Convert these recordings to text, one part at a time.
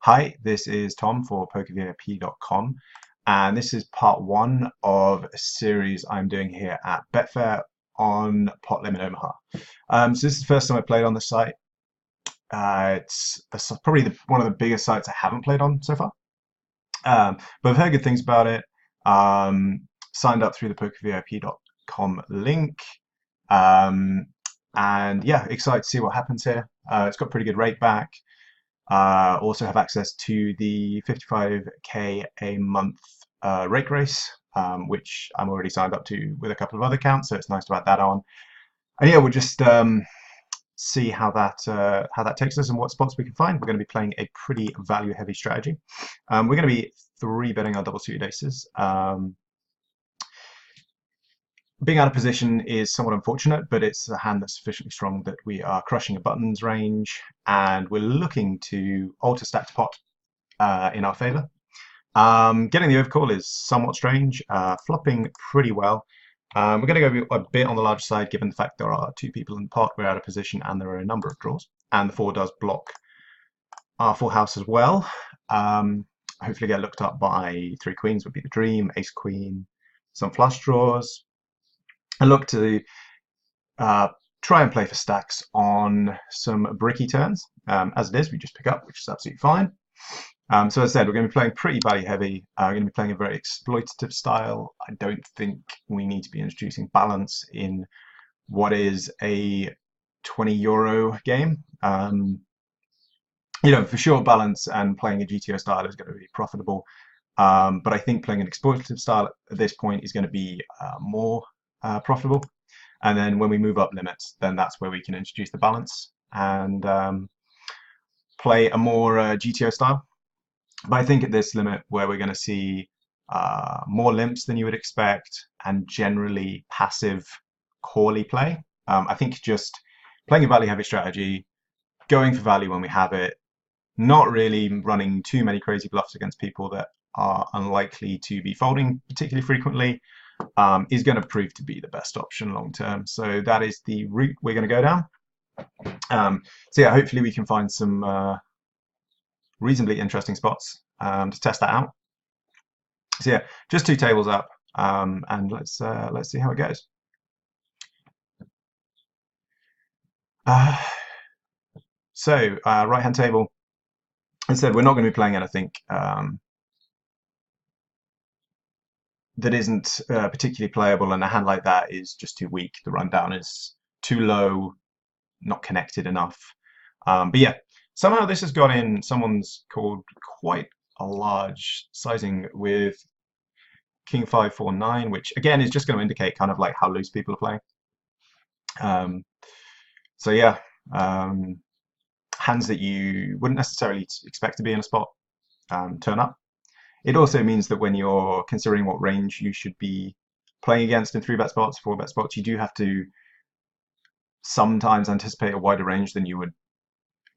Hi, this is Tom for PokerVIP.com, and this is part one of a series I'm doing here at Betfair on Pot Limit Omaha. So this is the first time I played on the site. It's probably one of the biggest sites I haven't played on so far, but I've heard good things about it. Signed up through the PokerVIP.com link, and yeah, excited to see what happens here. It's got pretty good rate back. Also have access to the 55k a month rake race, which I'm already signed up to with a couple of other accounts, so it's nice to add that on. And yeah, we'll just see how that takes us and what spots we can find. We're going to be playing a pretty value-heavy strategy. We're going to be three betting our double suited aces. Being out of position is somewhat unfortunate, but it's a hand that's sufficiently strong that we are crushing a buttons range, and we're looking to alter stack to pot in our favor. Getting the overcall is somewhat strange, flopping pretty well. We're going to go a bit on the large side given the fact there are two people in the pot, we're out of position, and there are a number of draws. And the four does block our full house as well. Hopefully get looked up by three queens would be the dream, ace queen, some flush draws. I look to try and play for stacks on some bricky turns. As it is, we just pick up, which is absolutely fine. So as I said, we're going to be playing pretty value heavy. We're going to be playing a very exploitative style. I don't think we need to be introducing balance in what is a €20 game. For sure, balance and playing a GTO style is going to be profitable. But I think playing an exploitative style at this point is going to be more profitable. And then when we move up limits, then that's where we can introduce the balance and play a more GTO style. But I think at this limit where we're going to see more limps than you would expect and generally passive Corley play, I think just playing a value heavy strategy, going for value when we have it, not really running too many crazy bluffs against people that are unlikely to be folding particularly frequently, is going to prove to be the best option long term. So that is the route we're going to go down. So yeah, hopefully we can find some reasonably interesting spots to test that out. So yeah, just two tables up, and let's see how it goes. So right hand table. As I said, we're not going to be playing anything that isn't particularly playable, and a hand like that is just too weak. The rundown is too low, not connected enough. But yeah, somehow this has got in, someone's called quite a large sizing with King 5-4-9, which again is just going to indicate kind of like how loose people are playing. So yeah, hands that you wouldn't necessarily expect to be in a spot turn up. It also means that when you're considering what range you should be playing against in 3-bet spots, 4-bet spots, you do have to sometimes anticipate a wider range than you would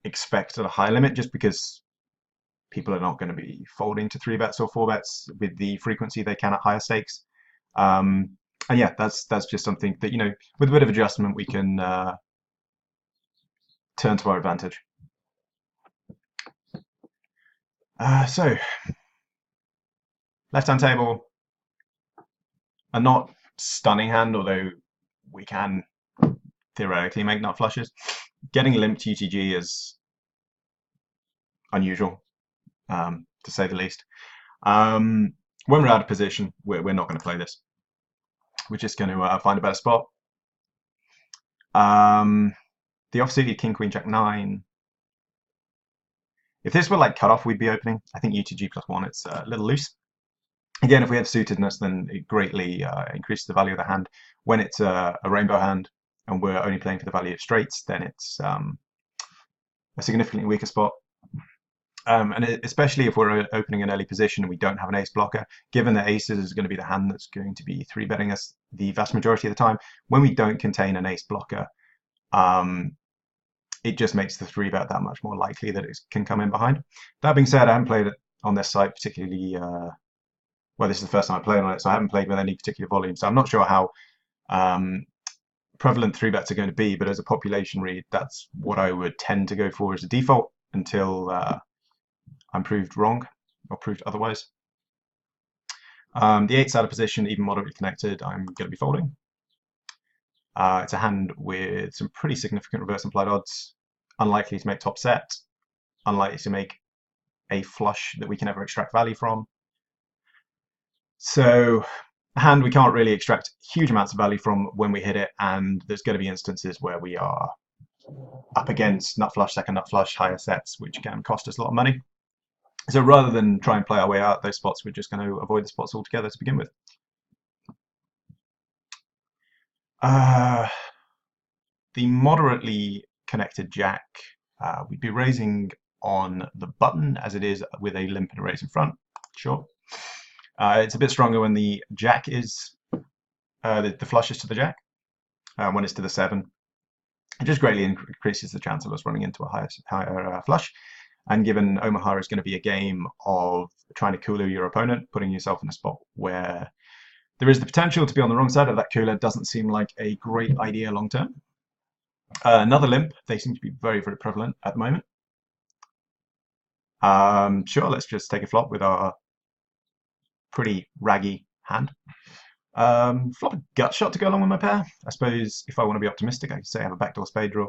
expect at a high limit, just because people are not going to be folding to 3-bets or 4-bets with the frequency they can at higher stakes. And yeah, that's just something that, with a bit of adjustment, we can turn to our advantage. So left-hand table, a not stunning hand, although we can theoretically make nut flushes. Getting limped UTG is unusual, to say the least. When we're out of position, we're not going to play this. We're just going to find a better spot. The offsuited King, Queen, Jack 9. If this were like cut off, we'd be opening. I think UTG +1, it's a little loose. Again, if we have suitedness, then it greatly increases the value of the hand. When it's a rainbow hand and we're only playing for the value of straights, then it's a significantly weaker spot. And especially if we're opening an early position and we don't have an ace blocker, given that aces is going to be the hand that's going to be 3-betting us the vast majority of the time, when we don't contain an ace blocker, it just makes the 3-bet that much more likely that it can come in behind. That being said, I haven't played it on this site particularly. Well, this is the first time I played on it, so I haven't played with any particular volume. So I'm not sure how prevalent 3-bets are going to be, but as a population read, that's what I would tend to go for as a default until I'm proved wrong or proved otherwise. The 8's out of position, even moderately connected, I'm going to be folding. It's a hand with some pretty significant reverse implied odds. Unlikely to make top set. Unlikely to make a flush that we can ever extract value from. So a hand we can't really extract huge amounts of value from when we hit it, and there's going to be instances where we are up against nut flush, second nut flush, higher sets, which can cost us a lot of money. So rather than try and play our way out those spots, we're just going to avoid the spots altogether to begin with. The moderately connected jack, we'd be raising on the button as it is with a limp and a raise in front. Sure. It's a bit stronger when the jack is, the flush is to the jack, when it's to the 7. It just greatly increases the chance of us running into a higher flush. And given Omaha is going to be a game of trying to cooler your opponent, putting yourself in a spot where there is the potential to be on the wrong side of that cooler doesn't seem like a great idea long term. Another limp, they seem to be very, very prevalent at the moment. Sure, let's just take a flop with our pretty raggy hand. Flop a gut shot to go along with my pair. I suppose if I want to be optimistic, I could say I have a backdoor spade draw.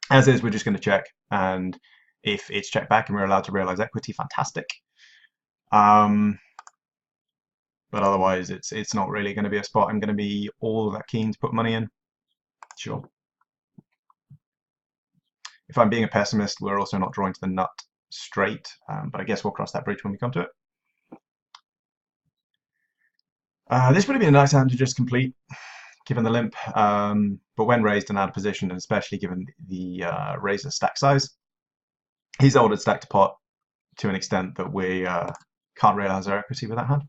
As is, we're just going to check, and if it's checked back and we're allowed to realize equity, fantastic. But otherwise, it's not really going to be a spot I'm going to be all that keen to put money in. Sure. If I'm being a pessimist, we're also not drawing to the nut straight, but I guess we'll cross that bridge when we come to it. This would have been a nice hand to just complete, given the limp, but when raised and out of position, and especially given the razor stack size, he's ordered stack to pot to an extent that we can't realize our equity with that hand.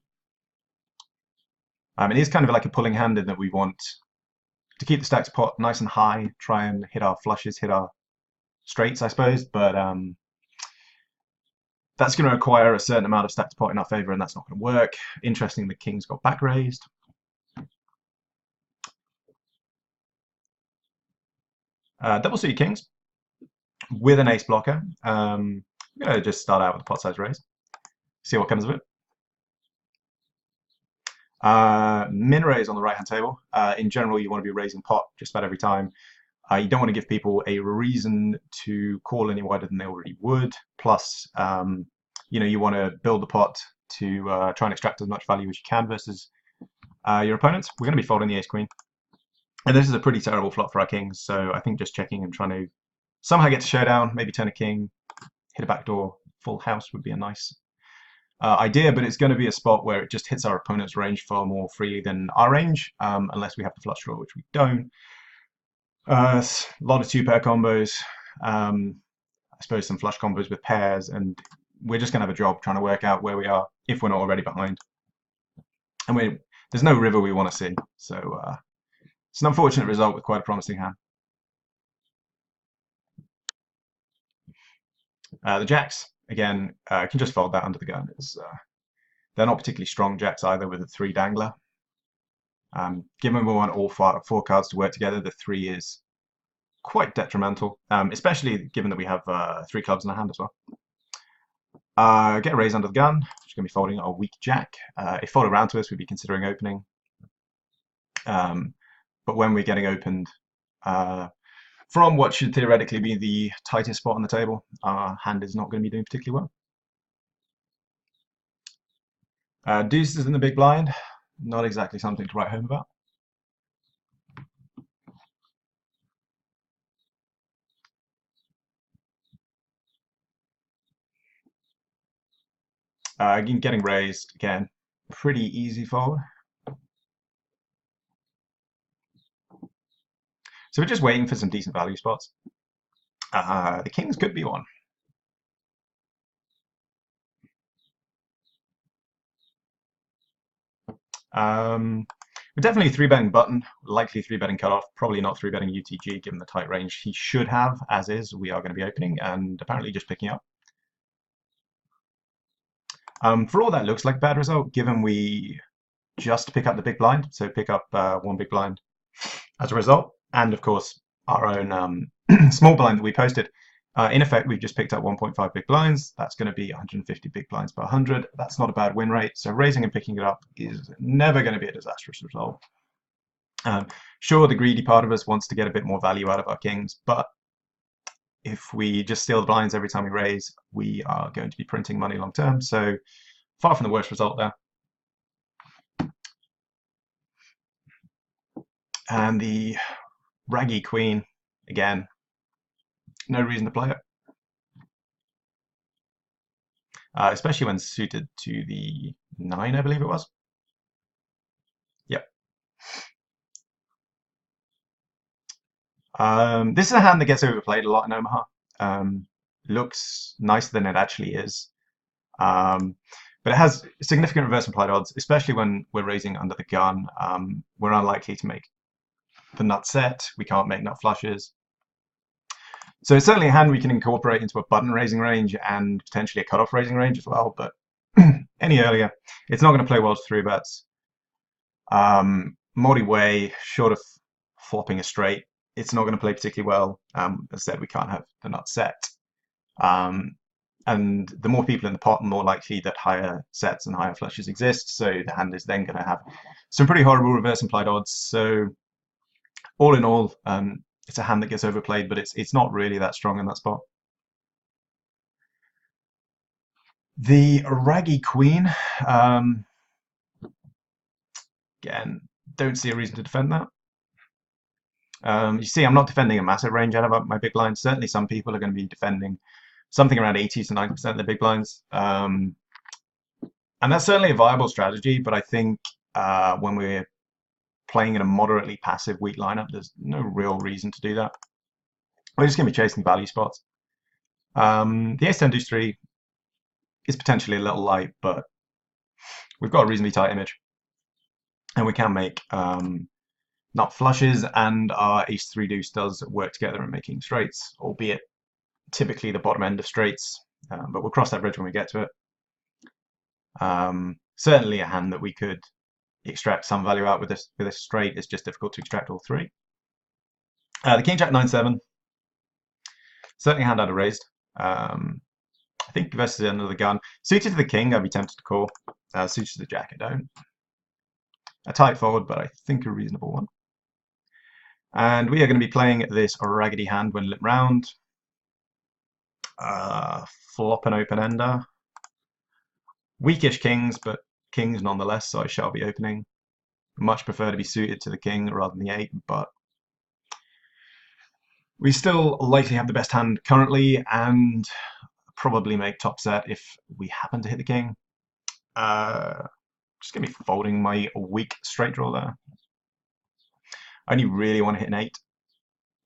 It is kind of like a pulling hand in that we want to keep the stack to pot nice and high, try and hit our flushes, hit our straights, I suppose, but that's going to require a certain amount of stack to pot in our favor, and that's not going to work. Interesting, the king's got back raised. Double suited kings with an ace blocker. I'm going to just start out with a pot size raise, see what comes of it. Min raise on the right hand table. In general, you want to be raising pot just about every time. You don't want to give people a reason to call any wider than they already would. Plus, you want to build the pot to try and extract as much value as you can versus your opponents. We're going to be folding the ace queen. And this is a pretty terrible flop for our kings, so I think just checking and trying to somehow get to showdown, maybe turn a king, hit a backdoor full house would be a nice idea, but it's going to be a spot where it just hits our opponent's range far more freely than our range, unless we have the flush draw, which we don't. A lot of two-pair combos, I suppose some flush combos with pairs, and we're just going to have a job trying to work out where we are if we're not already behind. And there's no river we want to see, so it's an unfortunate result with quite a promising hand. The jacks, again, can just fold that under the gun. They're not particularly strong jacks either with a 3 dangler. Given we want all 4 cards to work together, the 3 is quite detrimental, especially given that we have 3 clubs in our hand as well. Get a raise under the gun, just going to be folding our weak jack. If folded around to us, we'd be considering opening. But when we're getting opened from what should theoretically be the tightest spot on the table, our hand is not going to be doing particularly well. Deuces in the big blind, not exactly something to write home about. Getting raised, again, pretty easy fold. So we're just waiting for some decent value spots. The kings could be one. We're definitely 3-betting button, likely 3-betting cutoff, probably not 3-betting UTG given the tight range he should have, as is. We are going to be opening and apparently just picking up. For all that looks like a bad result, given we just pick up the big blind, so pick up 1 big blind as a result, and of course our own small blind that we posted. In effect, we've just picked up 1.5 big blinds. That's going to be 150 big blinds per 100. That's not a bad win rate. So raising and picking it up is never going to be a disastrous result. Sure, the greedy part of us wants to get a bit more value out of our kings, but if we just steal the blinds every time we raise, we are going to be printing money long term. So far from the worst result there. And the raggy queen, again, no reason to play it. Especially when suited to the 9, I believe it was. Yep. This is a hand that gets overplayed a lot in Omaha. Looks nicer than it actually is. But it has significant reverse implied odds, especially when we're raising under the gun. We're unlikely to make the nut set. We can't make nut flushes. So it's certainly a hand we can incorporate into a button raising range and potentially a cutoff raising range as well. But any earlier, it's not going to play well to 3-bets. Multi-way, short of flopping a straight, it's not going to play particularly well. As I said, we can't have the nut set. And the more people in the pot, the more likely that higher sets and higher flushes exist. So the hand is then going to have some pretty horrible reverse implied odds. So all in all, it's a hand that gets overplayed, but it's not really that strong in that spot. The raggy queen, again, don't see a reason to defend that. You see, I'm not defending a massive range out of my big blinds. Certainly some people are going to be defending something around 80 to 90% of the big blinds. And that's certainly a viable strategy, but I think when we're playing in a moderately passive weak lineup, there's no real reason to do that. We're just going to be chasing value spots. The ace-10 deuce 3 is potentially a little light, but we've got a reasonably tight image. And we can make nut flushes, and our ace-3 deuce does work together in making straights, albeit typically the bottom end of straights, but we'll cross that bridge when we get to it. Certainly a hand that we could extract some value out with this straight. It's just difficult to extract all three. The king jack 9-7, certainly a hand I'd have raised. I think versus the end of the gun. Suited to the king, I'd be tempted to call. Suited to the jack, I don't. A tight forward, but I think a reasonable one. And we are going to be playing this raggedy hand when lit round. Flop an open ender. Weakish kings, but kings nonetheless, so I shall be opening. Much prefer to be suited to the king rather than the 8, but we still likely have the best hand currently and probably make top set if we happen to hit the king. Just going to be folding my weak straight draw there. I only really want to hit an 8.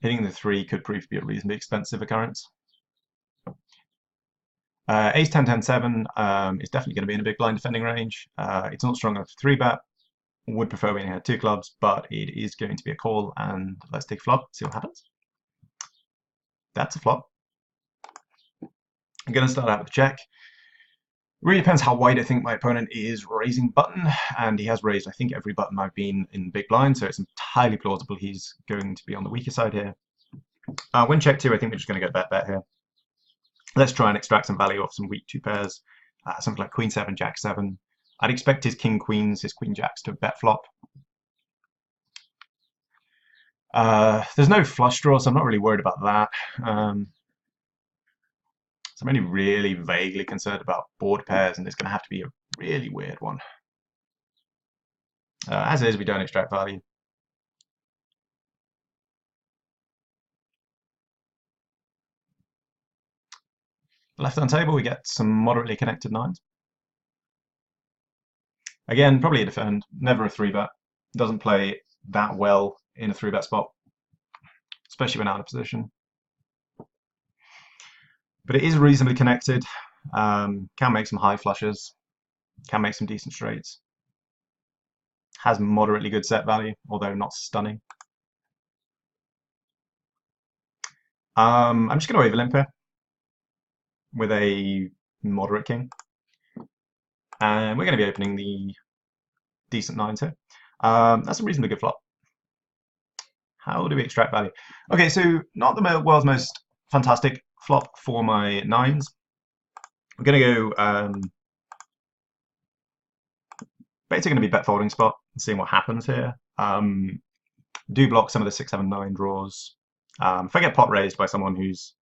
Hitting the 3 could prove to be a reasonably expensive occurrence. Ace 10 10 7 is definitely going to be in a big blind defending range. It's not strong enough to 3-bet. Would prefer we only had 2 clubs, but it is going to be a call, and let's take flop, see what happens. That's a flop. I'm going to start out with a check. Really depends how wide I think my opponent is raising button, and he has raised, I think, every button I've been in big blind, so it's entirely plausible he's going to be on the weaker side here. When check 2, I think we're just going to go bet here. Let's try and extract some value off some weak 2 pairs, something like queen 7, jack 7. I'd expect his king queens, his queen jacks to bet flop. There's no flush draw, so I'm not really worried about that. So I'm only really vaguely concerned about board pairs, and it's going to have to be a really weird one. As is, we don't extract value. Left on table, we get some moderately connected 9s. Again, probably a defend, never a 3-bet. Doesn't play that well in a 3-bet spot, especially when out of position. But it is reasonably connected. Can make some high flushes. Can make some decent straights. Has moderately good set value, although not stunning. I'm just going to overlimp here with a moderate king. And we're going to be opening the decent 9s here. That's a reasonably good flop. How do we extract value? Okay, so not the world's most fantastic flop for my nines. I'm going to go basically going to be bet folding spot and seeing what happens here. Do block some of the 6, 7, 9 draws. If I get pot raised by someone who's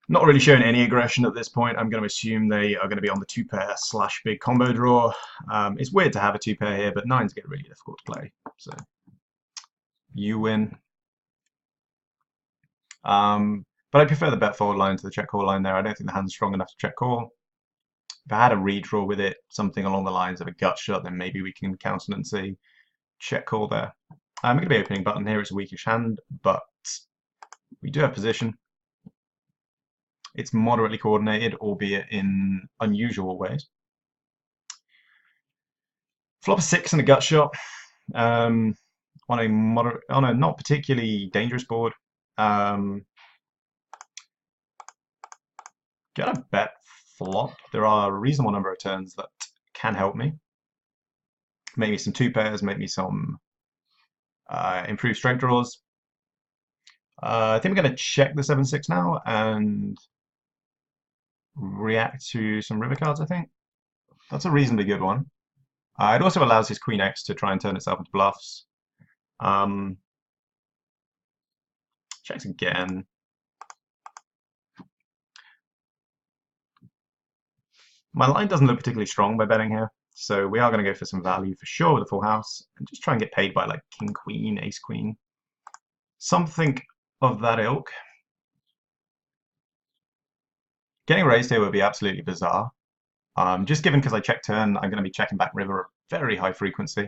not really showing any aggression at this point, I'm going to assume they are going to be on the 2-pair / big combo draw. It's weird to have a 2-pair here, but 9s get really difficult to play. So you win. But I prefer the bet fold line to the check call line there. I don't think the hand's strong enough to check call. If I had a redraw with it, something along the lines of a gut shot, then maybe we can countenance a check call there. I'm going to be opening button here. It's a weakish hand, but we do have position. It's moderately coordinated, albeit in unusual ways. Flop a 6 and a gut shot on a not particularly dangerous board. Gonna bet flop. There are a reasonable number of turns that can help me. Maybe some 2-pairs, maybe some improved straight draws. I think we're going to check the 7-6 now and react to some river cards, I think. That's a reasonably good one. It also allows his Queen X to try and turn itself into bluffs. Checks again. My line doesn't look particularly strong by betting here, so we are going to go for some value for sure with a full house and just try and get paid by like king, queen, ace, queen. Something of that ilk. Getting raised here would be absolutely bizarre. Just given because I check turn, I'm going to be checking back river at very high frequency.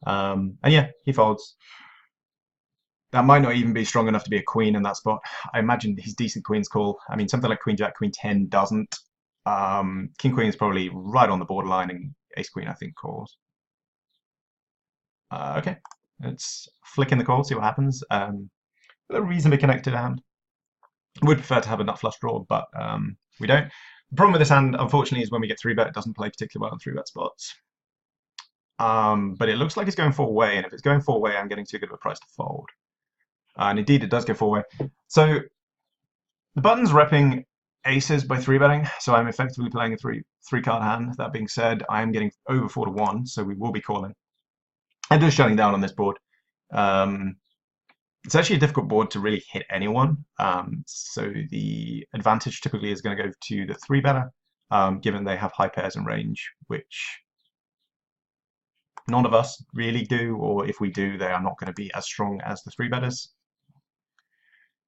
And yeah, he folds. That might not even be strong enough to be a queen in that spot. I imagine his decent queen's call. I mean, something like queen jack, queen 10 doesn't. King queen is probably right on the borderline, and ace queen I think calls. Okay, let's flick in the call, see what happens. A reasonably connected hand. Would prefer to have a nut flush draw, but we don't. The problem with this hand, unfortunately, is when we get 3-bet, it doesn't play particularly well in 3-bet spots. But it looks like it's going 4-way, and if it's going 4-way, I'm getting too good of a price to fold. And indeed, it does go 4-way. So the button's repping aces by 3-betting, so I'm effectively playing a three-card hand. That being said, I am getting over 4-1, so we will be calling. And just shutting down on this board. It's actually a difficult board to really hit anyone, so the advantage typically is going to go to the 3-better, given they have high pairs and range, which none of us really do, or if we do, they are not going to be as strong as the 3-betters.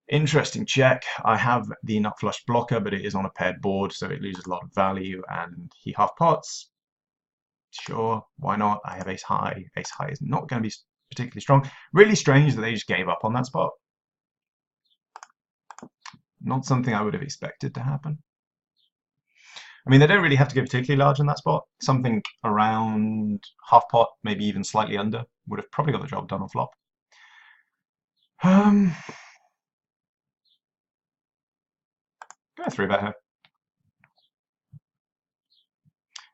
Interesting check. I have the nut flush blocker, but it is on a paired board, so it loses a lot of value, and he half pots. Sure, why not? I have ace high. Ace high is not going to be particularly strong. Really strange that they just gave up on that spot. Not something I would have expected to happen. I mean, they don't really have to go particularly large in that spot. Something around half pot, maybe even slightly under, would have probably got the job done on flop. Go 3-bet here.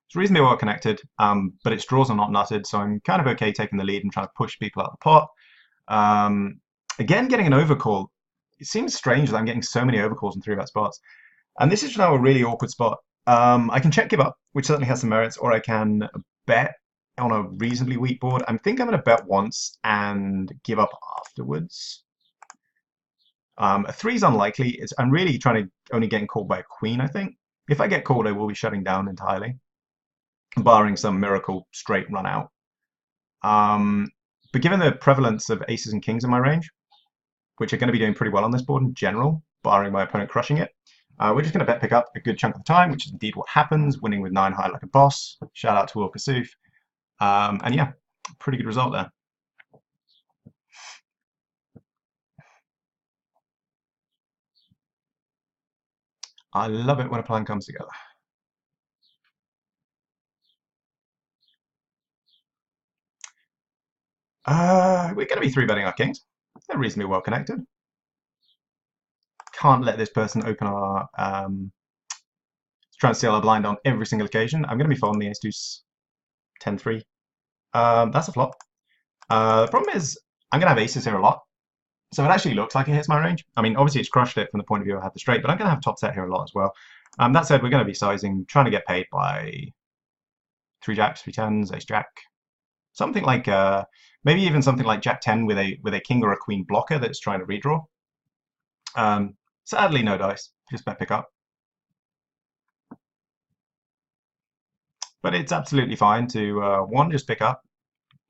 It's reasonably well connected, but its draws are not nutted, so I'm kind of okay taking the lead and trying to push people out of the pot. Again, getting an overcall. It seems strange that I'm getting so many overcalls in 3-bet spots. And this is now a really awkward spot. I can check give up, which certainly has some merits, or I can bet on a reasonably weak board. I think I'm going to bet once and give up afterwards. A 3 is unlikely. I'm really trying to only getting called by a queen, I think. If I get called, I will be shutting down entirely, barring some miracle straight run out. But given the prevalence of aces and kings in my range, which are going to be doing pretty well on this board in general, barring my opponent crushing it, we're just going to bet pick up a good chunk of the time, which is indeed what happens, winning with 9 high like a boss. Shout out to Will Kasuf. And yeah, pretty good result there. I love it when a plan comes together. We're going to be 3-betting our kings. They're reasonably well connected. Can't let this person open our... trying to steal our blind on every single occasion. I'm going to be folding the ace deuce 10-3. That's a flop. The problem is I'm going to have aces here a lot. So it actually looks like it hits my range. I mean, obviously it's crushed it from the point of view I had the straight, but I'm going to have top set here a lot as well. That said, we're going to be sizing, trying to get paid by 3 jacks, 3 10s, ace jack, something like maybe even something like jack 10 with a king or a queen blocker that's trying to redraw. Sadly, no dice, just bet pick up. But it's absolutely fine to one, just pick up,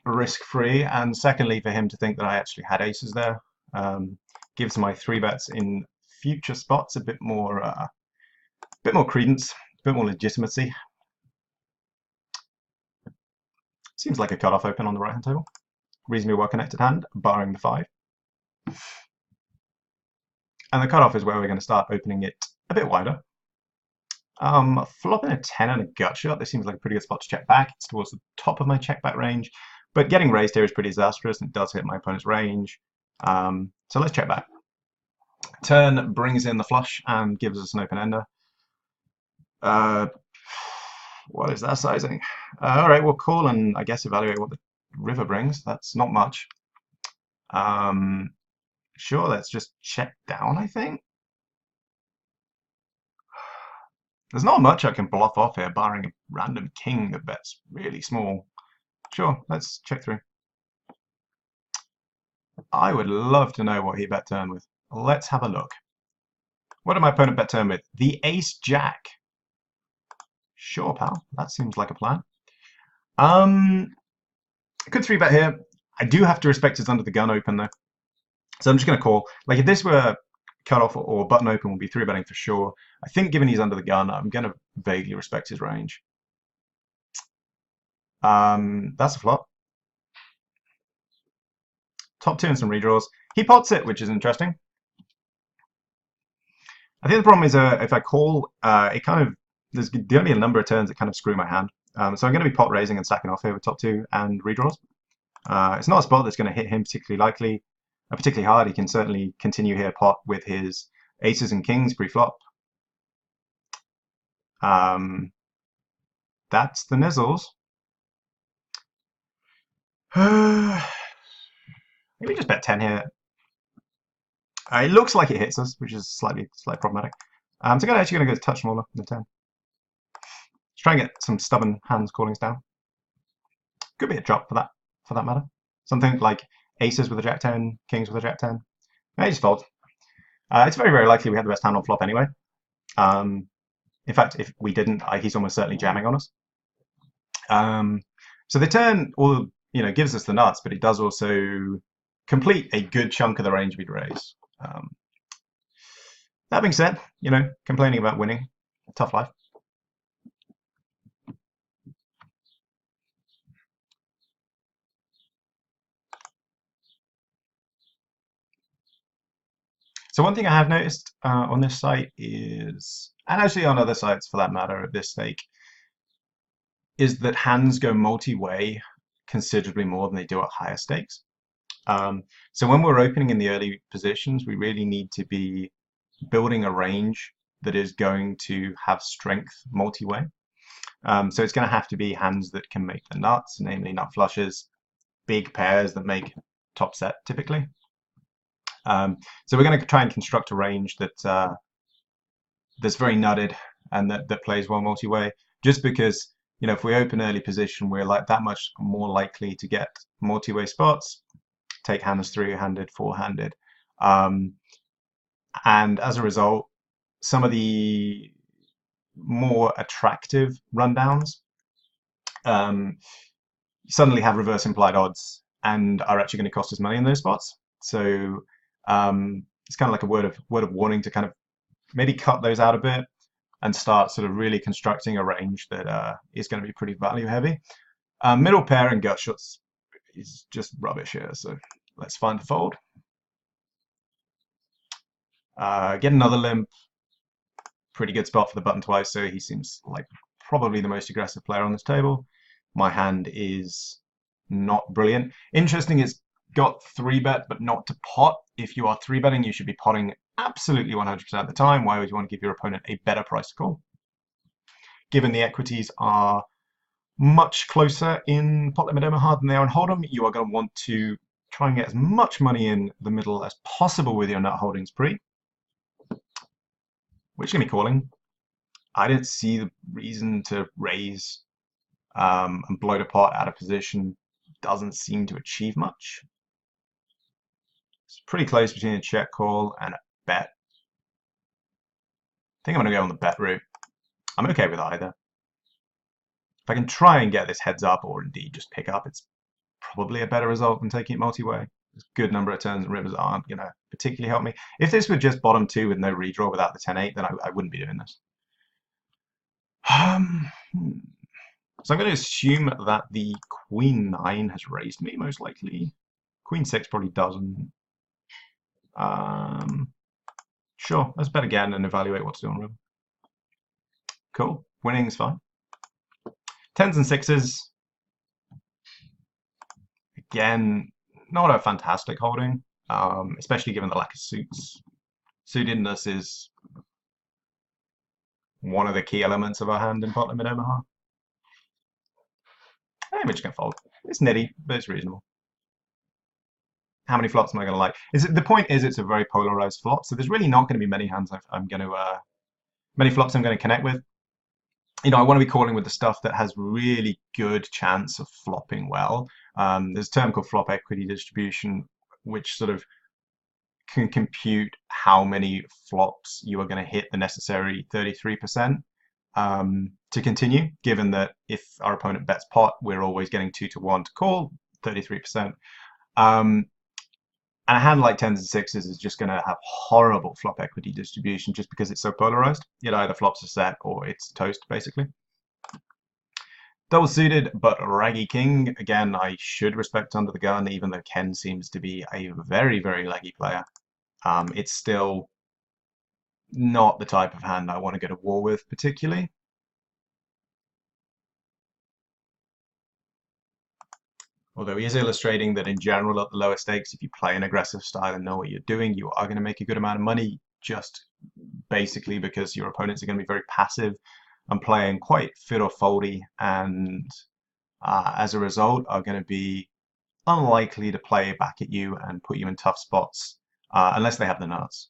risk free, and secondly, for him to think that I actually had aces there. Gives my 3 bets in future spots a bit more credence, a bit more legitimacy. Seems like a cutoff open on the right hand table. Reasonably well connected hand, barring the 5. And the cutoff is where we're going to start opening it a bit wider. Flopping a 10 and a gut shot, this seems like a pretty good spot to check back. It's towards the top of my check back range, but getting raised here is pretty disastrous and it does hit my opponent's range. So let's check back. Turn brings in the flush and gives us an open ender. What is that sizing? All right, we'll call and I guess evaluate what the river brings. That's not much. Sure, let's just check down, I think. There's not much I can bluff off here, barring a random king that bets really small. Sure, let's check through. I would love to know what he bet turn with. Let's have a look. What did my opponent bet turn with? The ace jack. Sure, pal. That seems like a plan. Could 3-bet here. I do have to respect his under the gun open though. So I'm just going to call. Like if this were cut off or button open, we'll be 3-betting for sure. I think given he's under the gun, I'm going to vaguely respect his range. That's a flop. Top 2 and some redraws. He pots it, which is interesting. I think the problem is if I call, it kind of, there's going to be a number of turns that kind of screw my hand. So I'm going to be pot raising and stacking off here with top 2 and redraws. It's not a spot that's going to hit him particularly hard. He can certainly continue here pot with his aces and kings pre-flop. That's the nizzles. Maybe just bet 10 here. It looks like it hits us, which is slightly problematic. So I'm actually going to go touch smaller than 10. Let's try and get some stubborn hands calling us down. Could be a drop for that matter. Something like aces with a jack 10, kings with a jack 10. I just fold. It's very, very likely we have the best hand on flop anyway. In fact, if we didn't, he's almost certainly jamming on us. So the turn gives us the nuts, but it does also complete a good chunk of the range we'd raise. That being said, complaining about winning, tough life. So one thing I have noticed on this site is, and actually on other sites for that matter at this stake, is that hands go multi-way considerably more than they do at higher stakes. So when we're opening in the early positions, we really need to be building a range that is going to have strength multi-way. So it's going to have to be hands that can make the nuts, namely nut flushes, big pairs that make top set typically. So we're going to try and construct a range that that's very nutted and that plays well multi-way. Just because if we open early position, we're like that much more likely to get multi-way spots, take hands 3-handed, 4-handed, and as a result, some of the more attractive rundowns suddenly have reverse implied odds and are actually going to cost us money in those spots. So it's kind of like a word of warning to kind of maybe cut those out a bit and start sort of really constructing a range that is going to be pretty value heavy. Middle pair and gut shots is just rubbish here, so let's find the fold. Get another limp. Pretty good spot for the button twice, so he seems like probably the most aggressive player on this table. My hand is not brilliant. Interesting, it's got 3-bet, but not to pot. If you are 3-betting, you should be potting absolutely 100% of the time. Why would you want to give your opponent a better price to call? Given the equities are much closer in pot limit Omaha than they are in Hold'em, you are going to want to Try and get as much money in the middle as possible with your nut holdings pre. Which going to be calling. I didn't see the reason to raise and blow the pot out of position. Doesn't seem to achieve much. It's pretty close between a check call and a bet. I think I'm going to go on the bet route. I'm okay with either. If I can try and get this heads up or indeed just pick up, it's probably a better result than taking it multi-way. There's a good number of turns and rivers aren't going to particularly help me. If this were just bottom two with no redraw without the 10-8, then I wouldn't be doing this. So I'm going to assume that the Queen 9 has raised me, most likely. Queen 6 probably doesn't. Sure, let's bet again and evaluate what to do on river. Cool, winning is fine. 10s and 6s. Again, not a fantastic holding, especially given the lack of suits. Suitedness is one of the key elements of our hand in pot limit Omaha. We're just going to fold. It's nitty, but it's reasonable. How many flops am I going to like? The point is it's a very polarized flop, so there's really not going to be many hands many flops I'm going to connect with. You know, I want to be calling with the stuff that has really good chance of flopping well. There's a term called flop equity distribution, which sort of can compute how many flops you are going to hit the necessary 33% to continue, given that if our opponent bets pot, we're always getting 2-to-1 to call, 33%. And a hand like 10s and 6s is just going to have horrible flop equity distribution just because it's so polarized. It either flops a set or it's toast, basically. Double suited, but raggy king. Again, I should respect under the gun, even though Ken seems to be a very, very leggy player. It's still not the type of hand I want to go to war with, particularly. Although he is illustrating that in general at the lower stakes, if you play an aggressive style and know what you're doing, you are going to make a good amount of money just basically because your opponents are going to be very passive and playing quite fit or foldy, and as a result are going to be unlikely to play back at you and put you in tough spots unless they have the nuts.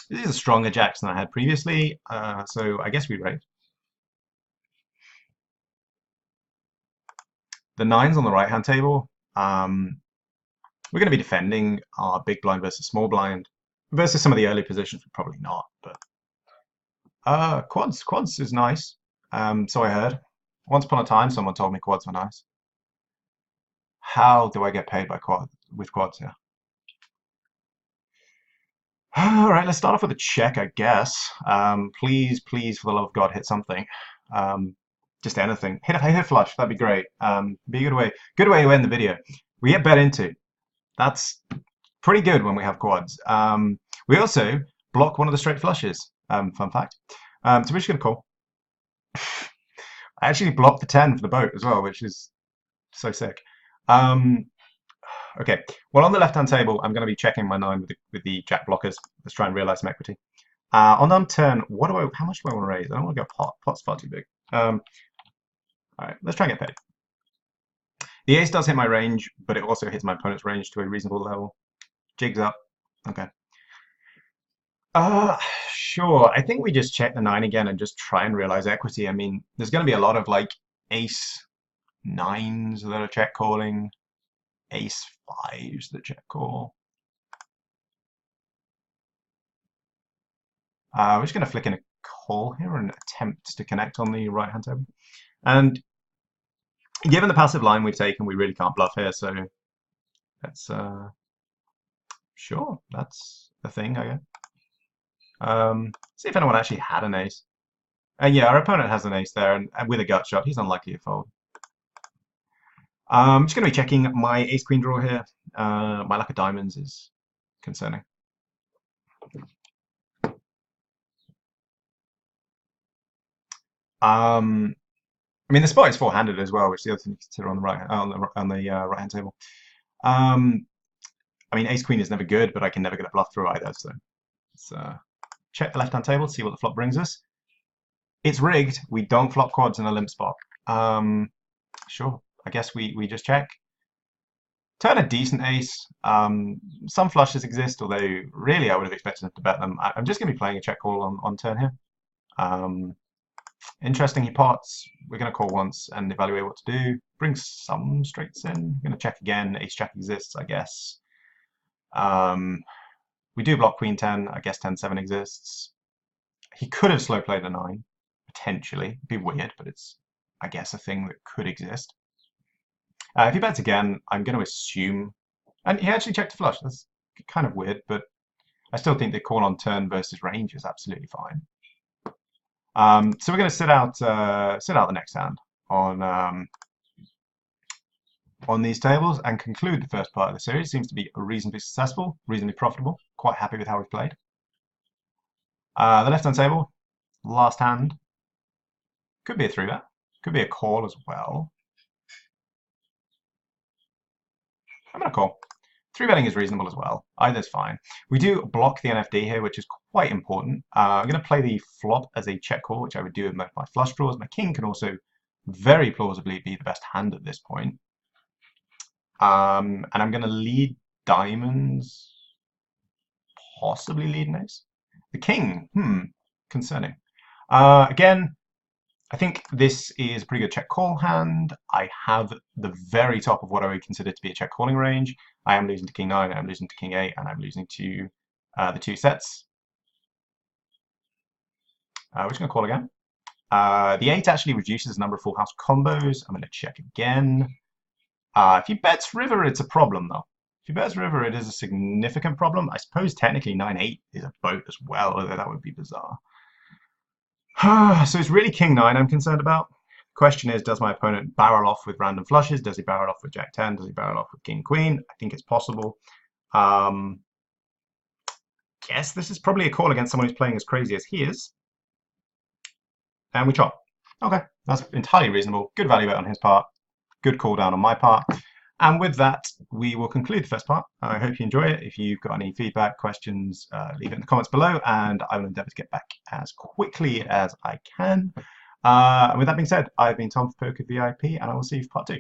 This is a stronger jacks than I had previously, so I guess we raise. The 9s on the right-hand table, we're going to be defending our big blind versus small blind. Versus some of the early positions, we're probably not. But quads is nice. So I heard. Once upon a time, someone told me quads were nice. How do I get paid with quads here? All right, let's start off with a check, I guess. Please, for the love of God, hit something. Just anything. Hit a flush, that'd be great. Be a good way to end the video. We get bet into. That's pretty good when we have quads. We also block one of the straight flushes. Fun fact. So we're just gonna call. I actually blocked the 10 for the boat as well, which is so sick. Okay, well on the left-hand table, I'm going to be checking my 9 with the jack blockers. Let's try and realize some equity. On turn, how much do I want to raise? I don't want to go pot. Pot's far too big. All right, let's try and get paid. The ace does hit my range, but it also hits my opponent's range to a reasonable level. Jigs up. Okay. Sure. I think we just check the 9 again and just try and realize equity. I mean, there's going to be a lot of like ace 9s that are check calling, ace 5s that check call. We're just going to flick in a call here and attempt to connect on the right-hand table. And given the passive line we've taken, we really can't bluff here. So that's sure, that's the thing, I guess. See if anyone actually had an ace. And yeah, our opponent has an ace there, and with a gut shot, he's unlikely to fold. I'm just going to be checking my ace-queen draw here. My lack of diamonds is concerning. I mean, the spot is four-handed as well, which is the other thing to consider on the right-hand table. I mean, ace-queen is never good, but I can never get a bluff through either. So let's check the left-hand table, see what the flop brings us. It's rigged. We don't flop quads in a limp spot. Sure. I guess we just check. Turn a decent ace. Some flushes exist, although really I would have expected him to bet them. I'm just going to be playing a check call on turn here. Interesting, he pots. We're going to call once and evaluate what to do. Bring some straights in. I'm going to check again. Ace jack exists, I guess. We do block queen 10. I guess 10-7 exists. He could have slow played a 9, potentially. It'd be weird, but it's, I guess, a thing that could exist. If he bets again, I'm going to assume... And he actually checked a flush. That's kind of weird, but I still think the call on turn versus range is absolutely fine. So we're going to sit out the next hand on these tables and conclude the first part of the series. Seems to be reasonably successful, reasonably profitable. Quite happy with how we've played. The left-hand table, last hand. Could be a 3-bet. Could be a call as well. I'm going to call. 3-betting is reasonable as well. Either's fine. We do block the NFD here, which is quite important. I'm going to play the flop as a check call, which I would do with my flush draws. My king can also very plausibly be the best hand at this point. And I'm going to lead diamonds, possibly lead an ace. The king, concerning. Again, I think this is a pretty good check call hand. I have the very top of what I would consider to be a check calling range. I am losing to king 9, I'm losing to king 8, and I'm losing to the 2 sets. We're just going to call again. The 8 actually reduces the number of full house combos. I'm going to check again. If he bets river, it's a problem though. If he bets river, it is a significant problem. I suppose technically 9-8 is a boat as well, although that would be bizarre. So it's really king 9 I'm concerned about. Question is, does my opponent barrel off with random flushes? Does he barrel off with jack 10? Does he barrel off with king queen? I think it's possible. Guess this is probably a call against someone who's playing as crazy as he is. And we chop. Okay, that's entirely reasonable. Good value bet on his part. Good call down on my part. And with that, we will conclude the first part. I hope you enjoy it. If you've got any feedback, questions, leave it in the comments below, and I will endeavour to get back as quickly as I can. And with that being said, I've been Tom for PokerVIP, and I will see you for part 2.